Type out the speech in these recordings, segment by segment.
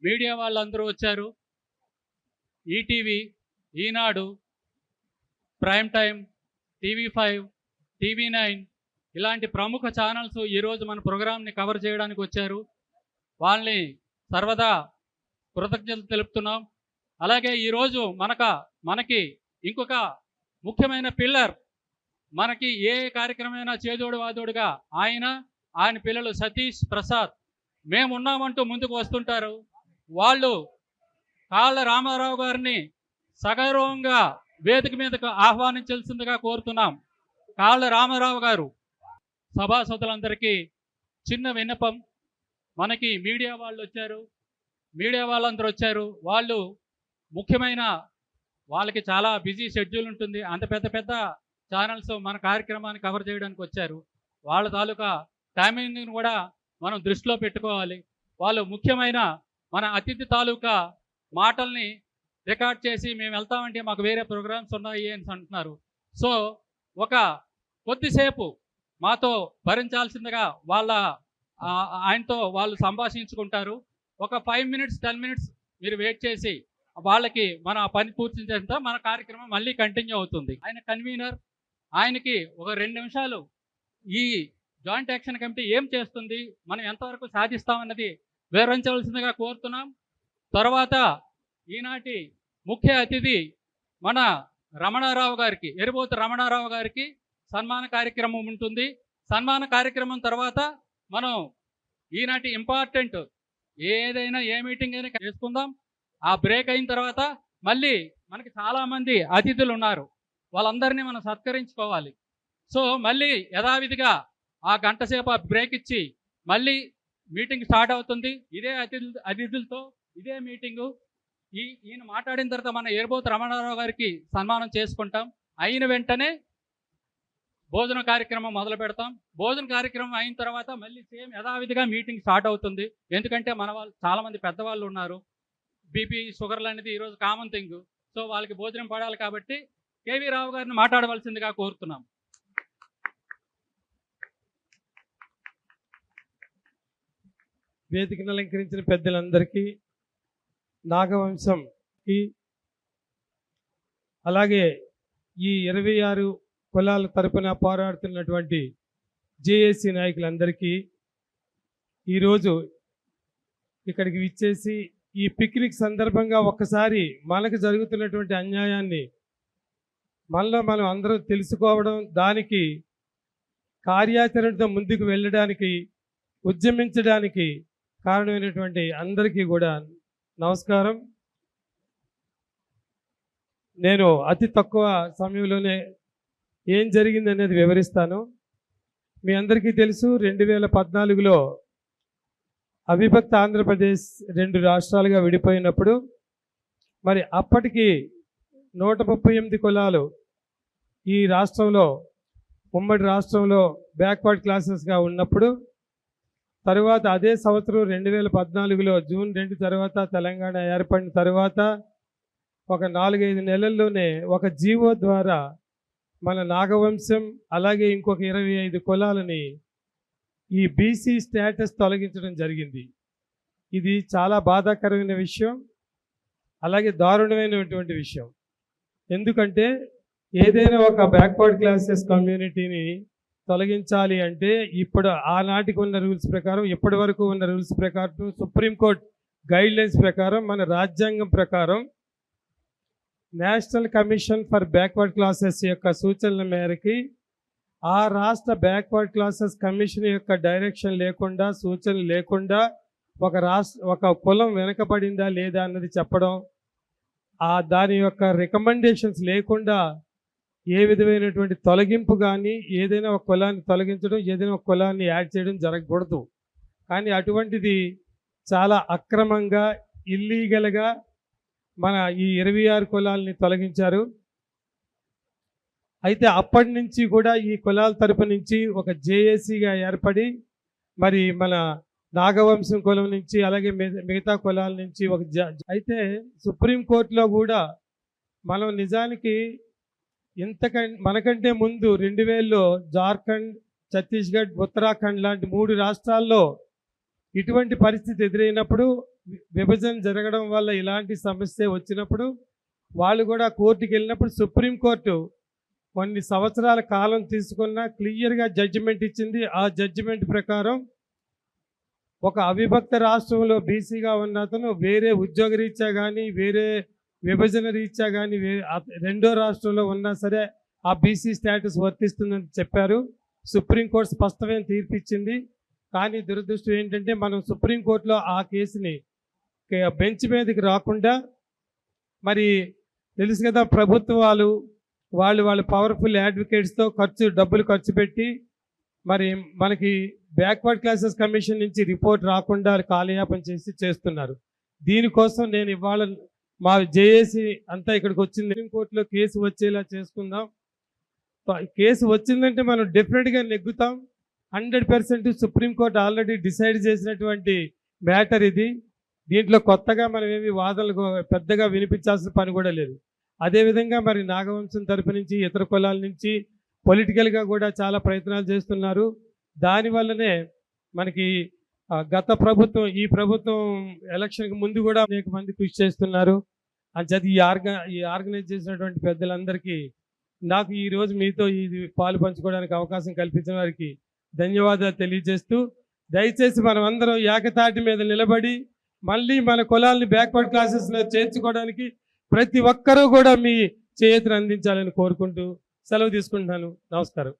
Media వాళ్ళందరూ వచ్చారు. ETV, ఈనాడు, prime time, TV5, TV9 ఇలాంటి ప్రముఖ ఛానల్స్ ఈరోజు మన ప్రోగ్రామ్ని కవర్ చేయడానికి వచ్చారు. వాళ్ళని సర్వదా కృతజ్ఞతలు తెలుపుతున్నాం. అలాగే ఈరోజు మనకి ఇంకొక ముఖ్యమైన పిల్లర్, మనకి ఏ కార్యక్రమమైనా చేదోడు వాదోడుగా ఆయన పిల్లలు సతీష్, ప్రసాద్ మేమున్నామంటూ ముందుకు వస్తుంటారు. వాళ్ళు కాళ్ళ రామారావు గారిని సగౌరవంగా వేదిక మీదకు ఆహ్వానించాల్సిందిగా కోరుతున్నాం. కాళ్ళ రామారావు గారు. సభాసదులందరికీ చిన్న విన్నపం, మనకి మీడియా వాళ్ళందరూ వచ్చారు. వాళ్ళు ముఖ్యమైన, వాళ్ళకి చాలా బిజీ షెడ్యూల్ ఉంటుంది. అంత పెద్ద ఛానల్స్ మన కార్యక్రమాన్ని కవర్ చేయడానికి వచ్చారు. వాళ్ళ తాలూకా టైమింగ్ని కూడా మనం దృష్టిలో పెట్టుకోవాలి. వాళ్ళు ముఖ్యమైన మన అతిథి తాలూకా మాటల్ని రికార్డ్ చేసి మేము వెళ్తామంటే మాకు వేరే ప్రోగ్రామ్స్ ఉన్నాయి అని అంటున్నారు. సో ఒక కొద్దిసేపు మాతో భరించాల్సిందిగా ఆయనతో వాళ్ళు సంభాషించుకుంటారు. ఒక 5 minutes 10 minutes మీరు వెయిట్ చేసి వాళ్ళకి మన పని పూర్తి చేస్తే మన కార్యక్రమం మళ్ళీ కంటిన్యూ అవుతుంది. ఆయన కన్వీనర్, ఆయనకి ఒక 2 నిమిషాలు ఈ జాయింట్ యాక్షన్ కమిటీ ఏం చేస్తుంది, మనం ఎంతవరకు సాధిస్తామన్నది వివరించవలసిందిగా కోరుతున్నాం. తర్వాత ఈనాటి ముఖ్య అతిథి మన రమణారావు గారికి, ఎరుబోతు రమణారావు గారికి సన్మాన కార్యక్రమం ఉంటుంది. సన్మాన కార్యక్రమం తర్వాత మనం ఈనాటి ఇంపార్టెంట్ ఏదైనా ఏ మీటింగ్ అయినా చేసుకుందాం. ఆ బ్రేక్ అయిన తర్వాత మళ్ళీ మనకి చాలామంది అతిథులు ఉన్నారు, వాళ్ళందరినీ మనం సత్కరించుకోవాలి. సో మళ్ళీ యథావిధిగా ఆ గంట సేపు బ్రేక్ ఇచ్చి మళ్ళీ మీటింగ్ స్టార్ట్ అవుతుంది. ఇదే అతిథులతో ఇదే మీటింగు. ఈయన మాట్లాడిన తర్వాత మన ఎరుబోతు రమణారావు గారికి సన్మానం చేసుకుంటాం. అయిన వెంటనే భోజన కార్యక్రమం మొదలు పెడతాం. భోజన కార్యక్రమం అయిన తర్వాత మళ్ళీ సేమ్ యథావిధిగా మీటింగ్ స్టార్ట్ అవుతుంది. ఎందుకంటే మన వాళ్ళు చాలామంది పెద్దవాళ్ళు ఉన్నారు. బీపీ, షుగర్లు అనేది ఈరోజు కామన్ థింగ్. సో వాళ్ళకి భోజనం పడాలి కాబట్టి కేవీ రావు గారిని మాట్లాడవలసిందిగా కోరుతున్నాం. వేదికను అలంకరించిన పెద్దలందరికీ, నాగవంశంకి, అలాగే ఈ 26 కులాల తరపున పోరాడుతున్నటువంటి జేఏసీ నాయకులందరికీ, ఈరోజు ఇక్కడికి విచ్చేసి ఈ పిక్నిక్ సందర్భంగా ఒక్కసారి మనకు జరుగుతున్నటువంటి అన్యాయాన్ని మనలో మనం అందరం తెలుసుకోవడం, దానికి కార్యాచరణతో ముందుకు వెళ్ళడానికి, ఉద్యమించడానికి కారణమైనటువంటి అందరికీ కూడా నమస్కారం. నేను అతి తక్కువ సమయంలోనే ఏం జరిగింది అనేది వివరిస్తాను. మీ అందరికీ తెలుసు, 2014లో అవిభక్త ఆంధ్రప్రదేశ్ 2 రాష్ట్రాలుగా విడిపోయినప్పుడు మరి అప్పటికి 138 కులాలు ఈ రాష్ట్రంలో, ఉమ్మడి రాష్ట్రంలో బ్యాక్వర్డ్ క్లాసెస్గా ఉన్నప్పుడు, తరువాత అదే సంవత్సరం 2014లో జూన్ 2 తర్వాత తెలంగాణ ఏర్పడిన తర్వాత ఒక 4-5 నెలల్లోనే ఒక జీవో ద్వారా మన నాగవంశం అలాగే ఇంకొక 25 కులాలని ఈ బీసీ స్టేటస్ తొలగించడం జరిగింది. ఇది చాలా బాధాకరమైన విషయం, అలాగే దారుణమైనటువంటి విషయం. ఎందుకంటే ఏదైనా ఒక బ్యాక్వర్డ్ క్లాసెస్ కమ్యూనిటీని తొలగించాలి అంటే ఇప్పుడు ఆనాటికి ఉన్న రూల్స్ ప్రకారం, ఇప్పటి వరకు ఉన్న రూల్స్ ప్రకారం, సుప్రీంకోర్టు గైడ్లైన్స్ ప్రకారం, మన రాజ్యాంగం ప్రకారం national commission for backward classes యొక్క సూచనల మేరకి ఆ రాష్ట్ర బ్యాక్వర్డ్ క్లాసెస్ కమిషన్ యొక్క డైరెక్షన్ లేకుండా, సూచనలు లేకుండా ఒక కులం వెనకబడిందా లేదా అన్నది చెప్పడం, దాని యొక్క రికమెండేషన్స్ లేకుండా ఏ విధమైనటువంటి తొలగింపు కానీ, ఏదైనా ఒక కులాన్ని తొలగించడం, ఏదైనా ఒక కులాన్ని యాడ్ చేయడం జరగకూడదు. కానీ అటువంటిది చాలా అక్రమంగా, ఇల్లీగల్గా మన ఈ 26 కులాలని తొలగించారు. అయితే అప్పటి నుంచి కూడా ఈ కులాల తరపు నుంచి ఒక జేఏసీగా ఏర్పడి మరి మన నాగవంశం కులం నుంచి అలాగే మిగతా కులాల నుంచి అయితే సుప్రీంకోర్టులో కూడా మనం నిజానికి మనకంటే ముందు 2000లో జార్ఖండ్, ఛత్తీస్గఢ్, ఉత్తరాఖండ్ లాంటి 3 రాష్ట్రాల్లో ఇటువంటి పరిస్థితి ఎదురైనప్పుడు విభజన జరగడం వల్ల ఇలాంటి సమస్య వచ్చినప్పుడు వాళ్ళు కూడా కోర్టుకి వెళ్ళినప్పుడు సుప్రీంకోర్టు కొన్ని సంవత్సరాల కాలం తీసుకున్న క్లియర్గా జడ్జిమెంట్ ఇచ్చింది. ఆ జడ్జిమెంట్ ప్రకారం ఒక అవిభక్త రాష్ట్రంలో బీసీగా ఉన్న అతను వేరే ఉద్యోగ రీత్యా కానీ వేరే విభజన రీత్యా కానీ రెండో రాష్ట్రంలో ఉన్నా సరే ఆ బీసీ స్టేటస్ వర్తిస్తుందని చెప్పారు. సుప్రీంకోర్టు స్పష్టమైన తీర్పు ఇచ్చింది. కానీ దురదృష్టం ఏంటంటే మనం సుప్రీంకోర్టులో ఆ కేసుని బెంచ్ మీదకి రాకుండా మరి తెలుసు కదా ప్రభుత్వాలు వాళ్ళ పవర్ఫుల్ అడ్వకేట్స్తో డబ్బులు ఖర్చు పెట్టి మరి మనకి బ్యాక్వర్డ్ క్లాసెస్ కమిషన్ నుంచి రిపోర్ట్ రాకుండా కాలయాపన చేస్తున్నారు. దీనికోసం నేను ఇవాళ మా జేఏసీ అంతా ఇక్కడికి వచ్చింది. సుప్రీంకోర్టులో కేసు వచ్చేలా చేసుకుందాం. కేసు వచ్చిందంటే మనం డెఫినెట్గా నెగ్గుతాం. 100% సుప్రీంకోర్టు ఆల్రెడీ డిసైడ్ చేసినటువంటి మ్యాటర్ ఇది. దీంట్లో కొత్తగా మనం ఏమి వాదనలు పెద్దగా వినిపించాల్సిన పని కూడా లేదు. అదేవిధంగా మరి నాగవంశం తరపు నుంచి ఇతర కులాల నుంచి పొలిటికల్గా కూడా చాలా ప్రయత్నాలు చేస్తున్నారు. దానివల్లనే మనకి గత ప్రభుత్వం ఈ ప్రభుత్వం ఎలక్షన్కి ముందు కూడా అనేక మంది కృషి చేస్తున్నారు. అంచేది ఈ ఆర్గనైజ్ చేసినటువంటి పెద్దలందరికీ నాకు ఈరోజు మీతో ఇది పాలు పంచుకోవడానికి అవకాశం కల్పించిన వారికి ధన్యవాదాలు తెలియజేస్తూ దయచేసి మనం అందరం ఏకతాటి మీద నిలబడి మళ్ళీ మన కులాలని బ్యాక్వర్డ్ క్లాసెస్లో చేర్చుకోవడానికి ప్రతి ఒక్కరూ కూడా మీ చేతులు అందించాలని కోరుకుంటూ సెలవు తీసుకుంటున్నాను. నమస్కారం.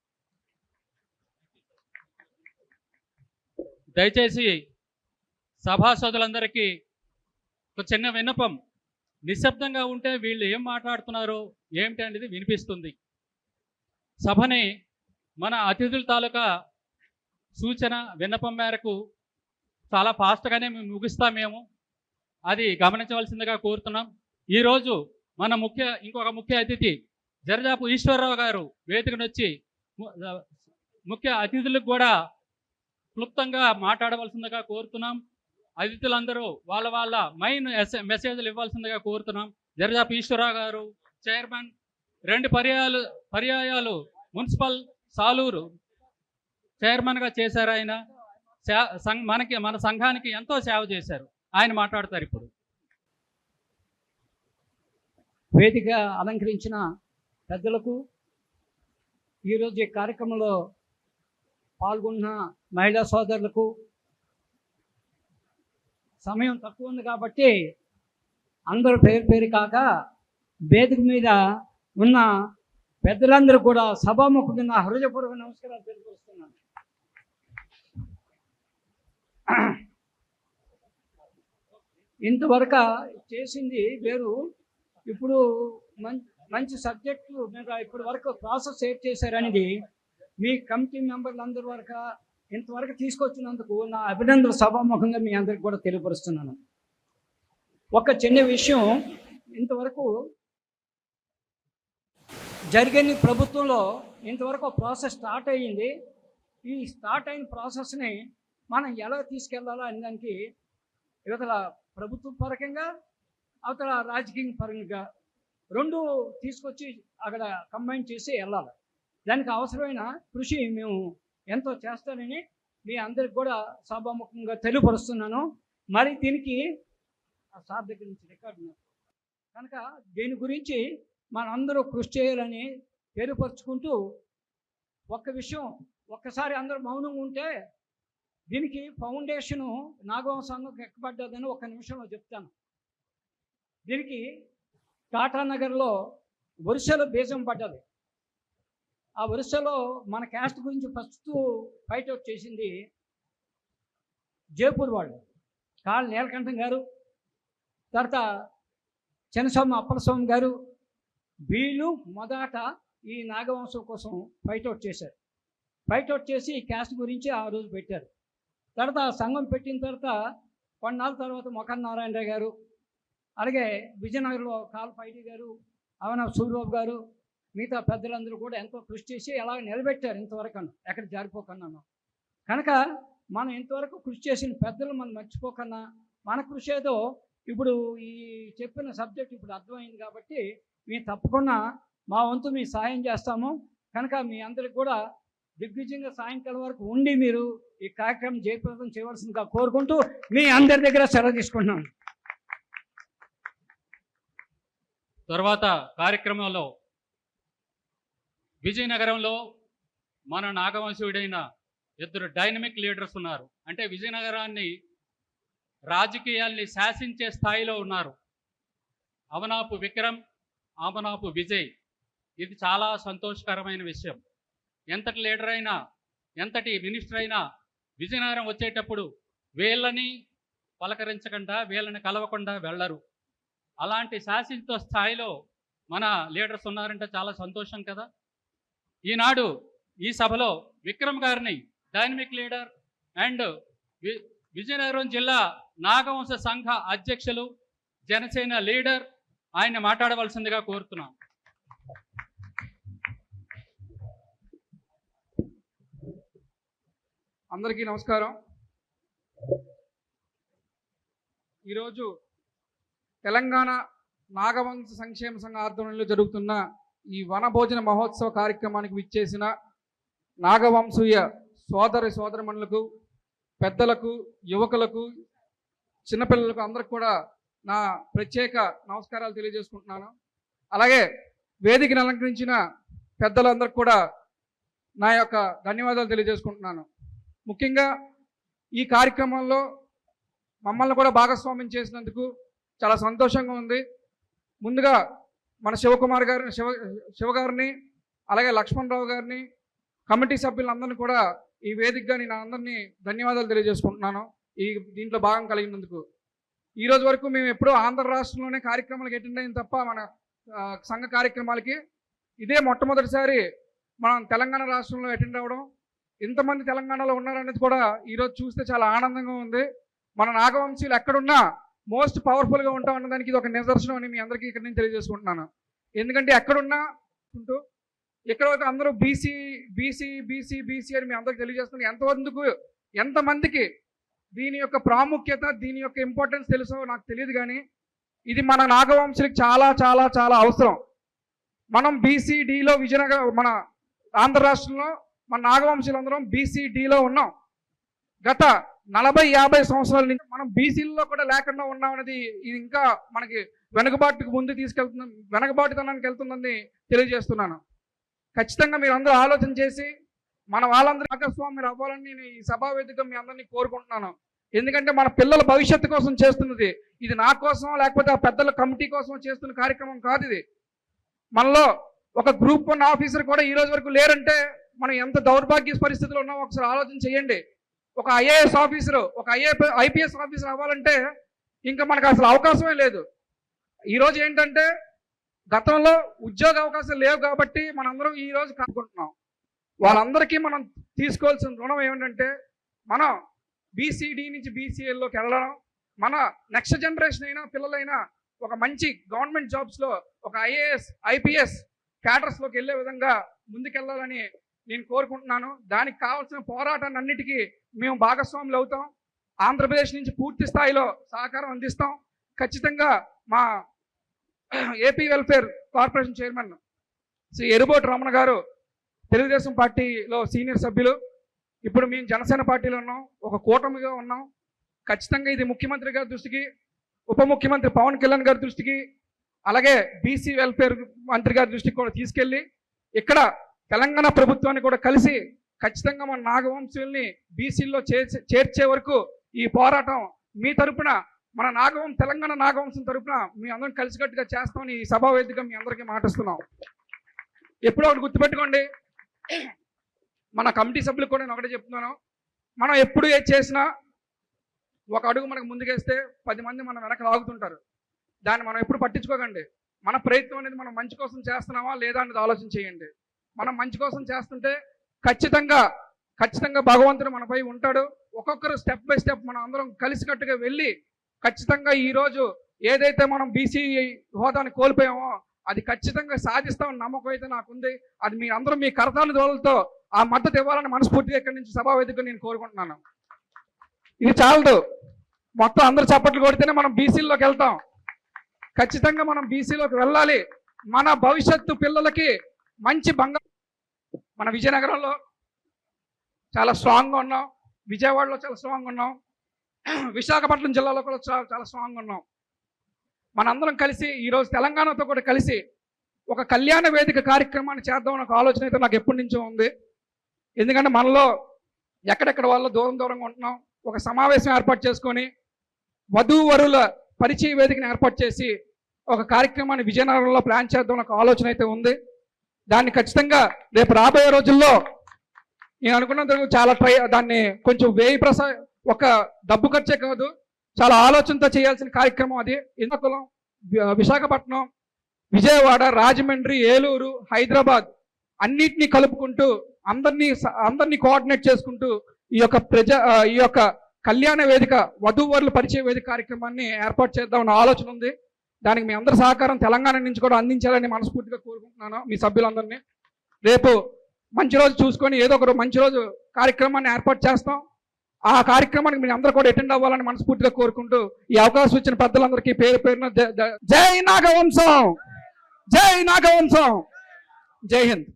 దయచేసి సభాసదులందరికీ ఒక చిన్న విన్నపం. నిశ్శబ్దంగా ఉంటే వీళ్ళు ఏం మాట్లాడుతున్నారో ఏమిటి అనేది వినిపిస్తుంది. సభని మన అతిథుల తాలూకా సూచన విన్నపం మేరకు చాలా ఫాస్ట్గానే మేము ముగిస్తామేమో, అది గమనించవలసిందిగా కోరుతున్నాం. ఈరోజు మన ఇంకొక ముఖ్య అతిథి జరజాపు ఈశ్వరరావు గారు వేదికనొచ్చి ముఖ్య అతిథులకు కూడా క్లుప్తంగా మాట్లాడవలసిందిగా కోరుతున్నాం. అతిథులందరూ వాళ్ళ మైన్ మెసేజ్లు ఇవ్వాల్సిందిగా కోరుతున్నాం. జరజాపు ఈశ్వరరావు గారు చైర్మన్, 2 పర్యాయాలు మున్సిపల్ సాలూరు చైర్మన్గా చేశారు. ఆయన మన సంఘానికి ఎంతో సేవ చేశారు. ఆయన మాట్లాడతారు ఇప్పుడు. వేదిక అలంకరించిన పెద్దలకు, ఈరోజు ఈ కార్యక్రమంలో పాల్గొన్న మహిళా సోదరులకు, సమయం తక్కువ ఉంది కాబట్టి అందరూ పేరు కాక వేదిక మీద ఉన్న పెద్దలందరూ కూడా సభాముఖంగా హృదయపూర్వక నమస్కారాలు తెలియజేస్తున్నాను. ఇంతవరకు చేసింది వేరు. ఇప్పుడు మంచి సబ్జెక్టు మీరు ఇప్పటి వరకు ప్రాసెస్ ఏం చేశారనేది మీ కమిటీ మెంబర్లు అందరి వరకు ఇంతవరకు తీసుకొచ్చినందుకు నా అభినందన సభాముఖంగా మీ అందరికి కూడా తెలియపరుస్తున్నాను. ఒక చిన్న విషయం, ఇంతవరకు జరిగిన ప్రభుత్వంలో ఇంతవరకు ప్రాసెస్ స్టార్ట్ అయ్యింది. ఈ స్టార్ట్ అయిన ప్రాసెస్ని మనం ఎలా తీసుకెళ్లాలో అనే దానికి ఇవతల ప్రభుత్వ పరంగా అవతల రాజకీయ పరంగా 2 తీసుకొచ్చి అక్కడ కంబైన్ చేసి వెళ్ళాలి. దానికి అవసరమైన కృషి మేము ఎంతో చేస్తానని మీ అందరికి కూడా సభాముఖంగా తెలియపరుస్తున్నాను. మరి దీనికి సార్ దగ్గర నుంచి రికార్డు కనుక దీని గురించి మనందరూ కృషి చేయాలని తెలియపరుచుకుంటూ, ఒక్క విషయం ఒక్కసారి అందరూ మౌనంగా ఉంటే దీనికి ఫౌండేషను నాగవంశంగా ఎక్కబడ్డదని 1 నిమిషంలో చెప్తాను. దీనికి టాటానగర్లో వరుసలో బీజం పడ్డది. ఆ వరుసలో మన క్యాస్ట్ గురించి ఫస్ట్ ఫైట్ అవుట్ చేసింది జైపూర్ వాళ్ళు, కాళ్ళ నీలకంఠం గారు, తర్వాత చిన్నస్వామి అప్పలస్వామి గారు. వీళ్ళు మొదట ఈ నాగవంశం కోసం ఫైట్ అవుట్ చేశారు. ఫైట్ అవుట్ చేసి ఈ క్యాస్ట్ గురించి ఆ రోజు పెట్టారు. తర్వాత సంఘం పెట్టిన తర్వాత కొన్నాళ్ళ తర్వాత మొఖన్ నారాయణరావు గారు, అలాగే విజయనగరంలో కాల్పైడి గారు, అవన సూర్యబాబు గారు, మిగతా పెద్దలందరూ కూడా ఎంతో కృషి చేసి అలా నిలబెట్టారు. ఇంతవరకు ఎక్కడ జారిపోకన్నాను కనుక మనం ఇంతవరకు కృషి చేసిన పెద్దలు మనం మర్చిపోకన్నా మన కృషి ఏదో ఇప్పుడు ఈ చెప్పిన సబ్జెక్ట్ ఇప్పుడు అర్థమైంది కాబట్టి మేము తప్పకుండా మా వంతు మీ సాయం చేస్తాము. కనుక మీ అందరికి కూడా దిగ్విజయంగా సాయంకాలం వరకు ఉండి మీరు ఈ కార్యక్రమం జయప్రదం చేయవలసిందిగా కోరుకుంటూ మీ అందరి దగ్గర సెలవు తీసుకుంటున్నాను. తర్వాత కార్యక్రమంలో విజయనగరంలో మన నాగవంశీయుడైన ఇద్దరు డైనమిక్ లీడర్స్ ఉన్నారు. అంటే విజయనగరాన్ని రాజకీయాల్ని శాసించే స్థాయిలో ఉన్నారు. అవనాపు విక్రమ్, ఆమనాపు విజయ్. ఇది చాలా సంతోషకరమైన విషయం. ఎంతటి లీడర్ అయినా, ఎంతటి మినిస్టర్ అయినా విజయనగరం వచ్చేటప్పుడు వీళ్ళని పలకరించకుండా, వీళ్ళని కలవకుండా వెళ్ళరు. అలాంటి శాసించే స్థాయిలో మన లీడర్స్ ఉన్నారంటే చాలా సంతోషం కదా. ఈనాడు ఈ సభలో విక్రమ్ గారిని డైనమిక్ లీడర్ అండ్ విజయనగరం జిల్లా నాగవంశ సంఘ అధ్యక్షులు, జనసేన లీడర్, ఆయన మాట్లాడవలసిందిగా కోరుతున్నాం. అందరికీ నమస్కారం. ఈరోజు తెలంగాణ నాగవంశ సంక్షేమ సంఘ ఆధ్వర్యంలో జరుగుతున్న ఈ వనభోజన మహోత్సవ కార్యక్రమానికి విచ్చేసిన నాగవంశీయ సోదరమణులకు, పెద్దలకు, యువకులకు, చిన్నపిల్లలకు అందరికి కూడా నా ప్రత్యేక నమస్కారాలు తెలియజేసుకుంటున్నాను. అలాగే వేదికను అలంకరించిన పెద్దలందరికీ కూడా నా యొక్క ధన్యవాదాలు తెలియజేసుకుంటున్నాను. ముఖ్యంగా ఈ కార్యక్రమంలో మమ్మల్ని కూడా భాగస్వామ్యం చేసినందుకు చాలా సంతోషంగా ఉంది. ముందుగా మన శివకుమార్ గారిని, శివగారిని, అలాగే లక్ష్మణరావు గారిని, కమిటీ సభ్యులందరినీ కూడా ఈ వేదికగా నేను అందరినీ ధన్యవాదాలు తెలియజేసుకుంటున్నాను ఈ దీంట్లో భాగం కలిగినందుకు. ఈరోజు వరకు మేము ఎప్పుడూ ఆంధ్ర రాష్ట్రంలోనే కార్యక్రమాలకు అటెండ్ అయింది తప్ప మన సంఘ కార్యక్రమాలకి ఇదే మొట్టమొదటిసారి మనం తెలంగాణ రాష్ట్రంలో అటెండ్ అవ్వడం. ఇంతమంది తెలంగాణలో ఉన్నారనేది కూడా ఈరోజు చూస్తే చాలా ఆనందంగా ఉంది. మన నాగవంశీయులు ఎక్కడున్నా మోస్ట్ పవర్ఫుల్గా ఉంటాం అన్నదానికి ఇది ఒక నిదర్శనం అని మీ అందరికీ ఇక్కడ నేను తెలియజేసుకుంటున్నాను. ఎందుకంటే ఎక్కడున్నా ఉంటూ ఇక్కడ వరకు అందరూ బీసీ బీసీ బీసీ బీసీ అని మీ అందరికి తెలియజేస్తున్నారు. ఎంతమందికి దీని యొక్క ప్రాముఖ్యత, దీని యొక్క ఇంపార్టెన్స్ తెలుసో నాకు తెలియదు, కానీ ఇది మన నాగవంశీలకు చాలా చాలా చాలా అవసరం. మనం బీసీడీలో విజయనగరం, మన ఆంధ్ర రాష్ట్రంలో మన నాగవంశీలందరం బీసీడీలో ఉన్నాం. గత 40-50 సంవత్సరాల నుంచి మనం బీసీల్లో కూడా లేకుండా ఉన్నాం అనేది ఇది ఇంకా మనకి వెనుకబాటుకు ముందు వెనుకబాటుతనానికి వెళ్తుందని తెలియజేస్తున్నాను. ఖచ్చితంగా మీరు అందరూ ఆలోచన చేసి మన వాళ్ళందరూ భాగస్వామ్యం అవ్వాలని నేను ఈ సభా వేదిక మీ అందరినీ కోరుకుంటున్నాను. ఎందుకంటే మన పిల్లల భవిష్యత్తు కోసం చేస్తున్నది ఇది. నా కోసం లేకపోతే ఆ పెద్దల కమిటీ కోసం చేస్తున్న కార్యక్రమం కాదు ఇది. మనలో ఒక గ్రూప్ 1 ఆఫీసర్ కూడా ఈ రోజు వరకు లేరంటే మనం ఎంత దౌర్భాగ్య పరిస్థితిలో ఉన్నామో ఒకసారి ఆలోచన చేయండి. ఒక ఐఏఎస్ ఆఫీసరు, ఒక ఐపీఎస్ ఆఫీసర్ అవ్వాలంటే ఇంకా మనకు అసలు అవకాశమే లేదు. ఈరోజు ఏంటంటే గతంలో ఉద్యోగ అవకాశాలు లేవు కాబట్టి మనందరం ఈరోజు కాకుంటున్నాం. వాళ్ళందరికీ మనం తీసుకోవాల్సిన రుణం ఏమిటంటే మనం బీసీడీ నుంచి బీసీఎల్లోకి వెళ్ళడం, మన నెక్స్ట్ జనరేషన్ అయినా పిల్లలైనా ఒక మంచి గవర్నమెంట్ జాబ్స్లో ఒక ఐఏఎస్ ఐపీఎస్ క్యాడర్స్లోకి వెళ్ళే విధంగా ముందుకెళ్ళాలని నేను కోరుకుంటున్నాను. దానికి కావాల్సిన పోరాటాన్ని అన్నిటికీ మేము భాగస్వాములు అవుతాం. ఆంధ్రప్రదేశ్ నుంచి పూర్తి స్థాయిలో సహకారం అందిస్తాం. ఖచ్చితంగా మా AP welfare corporation chairman Shri ఎరుబోటి Ramana గారు తెలుగుదేశం పార్టీలో సీనియర్ సభ్యులు. ఇప్పుడు మేము జనసేన పార్టీలో ఉన్నాం, ఒక కూటమిగా ఉన్నాం. ఖచ్చితంగా ఇది ముఖ్యమంత్రి గారి దృష్టికి, ఉప ముఖ్యమంత్రి పవన్ కళ్యాణ్ గారి దృష్టికి, అలాగే బీసీ వెల్ఫేర్ మంత్రి గారి దృష్టికి కూడా తీసుకెళ్ళి ఇక్కడ తెలంగాణ ప్రభుత్వాన్ని కూడా కలిసి ఖచ్చితంగా మన నాగవంశీయుల్ని బీసీల్లో చేర్చే వరకు ఈ పోరాటం మీ తరపున, మన తెలంగాణ నాగవంశం తరపున మీ అందరం కలిసికట్టుగా చేస్తామని ఈ సభా వేదిక మీ అందరికీ మాటిస్తున్నాం. ఎప్పుడో ఒకటి గుర్తుపెట్టుకోండి, మన కమిటీ సభ్యులకు కూడా నేను ఒకటే చెప్తున్నాను, మనం ఎప్పుడు ఏది చేసినా ఒక అడుగు మనకు ముందుకేస్తే 10 మంది మనం వెనక లాగుతుంటారు. దాన్ని మనం ఎప్పుడు పట్టించుకోకండి. మన ప్రయత్నం అనేది మనం మంచి కోసం చేస్తున్నామా లేదా అనేది ఆలోచన చేయండి. మనం మంచి కోసం చేస్తుంటే ఖచ్చితంగా భగవంతుడు మనపై ఉంటాడు. ఒక్కొక్కరు స్టెప్ బై స్టెప్ మనం అందరం కలిసికట్టుగా వెళ్ళి ఖచ్చితంగా ఈరోజు ఏదైతే మనం బీసీ హోదాని కోల్పోయామో అది ఖచ్చితంగా సాధిస్తామని నమ్మకం అయితే నాకుంది. అది మీ అందరూ మీ కరతాళ ధ్వనులతో ఆ మద్దతు ఇవ్వాలని మనస్ఫూర్తిగా ఇక్కడి నుంచి సభా వేదికగా నేను కోరుకుంటున్నాను. ఇది చాలదు, మొత్తం అందరూ చప్పట్లు కొడితేనే మనం బీసీల్లోకి వెళ్తాం. ఖచ్చితంగా మనం బీసీలోకి వెళ్ళాలి. మన భవిష్యత్తు పిల్లలకి మంచి మన విజయనగరంలో చాలా స్ట్రాంగ్గా ఉన్నాం. విజయవాడలో చాలా స్ట్రాంగ్గా ఉన్నాం. విశాఖపట్నం జిల్లాలో కూడా చాలా స్ట్రాంగ్గా ఉన్నాం. మనందరం కలిసి ఈరోజు తెలంగాణతో కూడా కలిసి ఒక కళ్యాణ వేదిక కార్యక్రమాన్ని చేద్దామని ఒక ఆలోచన అయితే నాకు ఎప్పటి నుంచో ఉంది. ఎందుకంటే మనలో ఎక్కడెక్కడ వాళ్ళు దూరంగా ఉంటున్నాం. ఒక సమావేశం ఏర్పాటు చేసుకొని వధూవరుల పరిచయ వేదికను ఏర్పాటు చేసి ఒక కార్యక్రమాన్ని విజయనగరంలో ప్లాన్ చేద్దామని ఒక ఆలోచన అయితే ఉంది. దాన్ని ఖచ్చితంగా రేపు రాబోయే రోజుల్లో నేను అనుకున్నందుకు చాలా దాన్ని కొంచెం ఒక డబ్బు ఖర్చే కాదు, చాలా ఆలోచనతో చేయాల్సిన కార్యక్రమం అది. ఇందుకులం విశాఖపట్నం, విజయవాడ, రాజమండ్రి, ఏలూరు, హైదరాబాద్ అన్నిటినీ కలుపుకుంటూ అందరినీ కోఆర్డినేట్ చేసుకుంటూ ఈ యొక్క కళ్యాణ వేదిక వధూవరుల పరిచయ వేదిక కార్యక్రమాన్ని ఏర్పాటు చేద్దామన్న ఆలోచన ఉంది. దానికి మీ అందరి సహకారం తెలంగాణ నుంచి కూడా అందించాలని మనస్ఫూర్తిగా కోరుకుంటున్నాను మీ సభ్యులందరినీ. రేపు మంచి రోజు చూసుకొని ఏదో ఒక మంచి రోజు కార్యక్రమాన్ని ఏర్పాటు చేస్తాం. ఆ కార్యక్రమానికి మీరు అందరూ కూడా అటెండ్ అవ్వాలని మనస్ఫూర్తిగా కోరుకుంటూ ఈ అవకాశం ఇచ్చిన పెద్దలందరికీ పేరు పేరున జై నాగవంశం, జై నాగవంశం, జై హింద్.